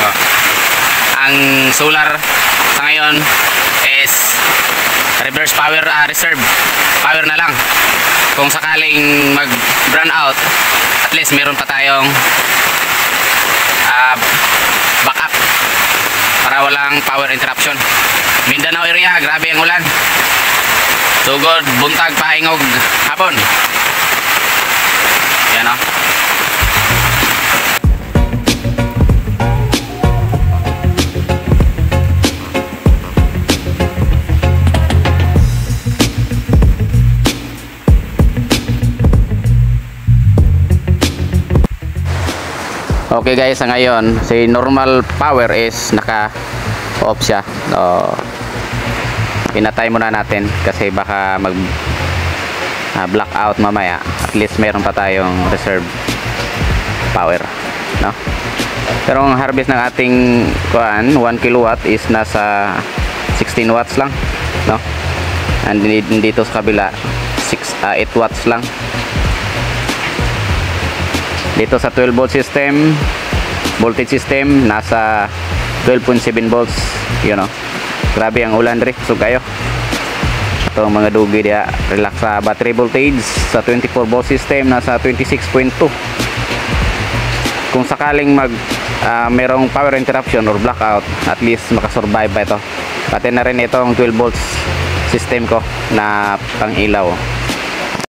oh. Ang solar sa ngayon is reverse power, reserve power na lang. Kung sakaling mag brown out, at least meron pa tayong backup para walang power interruption. Mindanao area, grabe ang ulan. Sugod, buntag, pahingog, hapon. Yan o. Okay guys, sa ngayon si normal power is naka off siya. So pinatay muna natin kasi baka mag blackout mamaya. At least meron pa tayong reserve power, no? Pero ang harvest ng ating 1 kilowatt is nasa 16 watts lang, no? And dito sa kabila 8 watts lang. Dito sa 12 volt system, voltage system, nasa 12.7 volts, you know. Grabe ang ulan rin, so kayo. Ito mga dugi dia, relax sa battery voltage. Sa 24 volt system, nasa 26.2. Kung sakaling merong power interruption or blackout, at least makasurvive pa ito. Pati na rin itong 12 volts system ko na pang ilaw.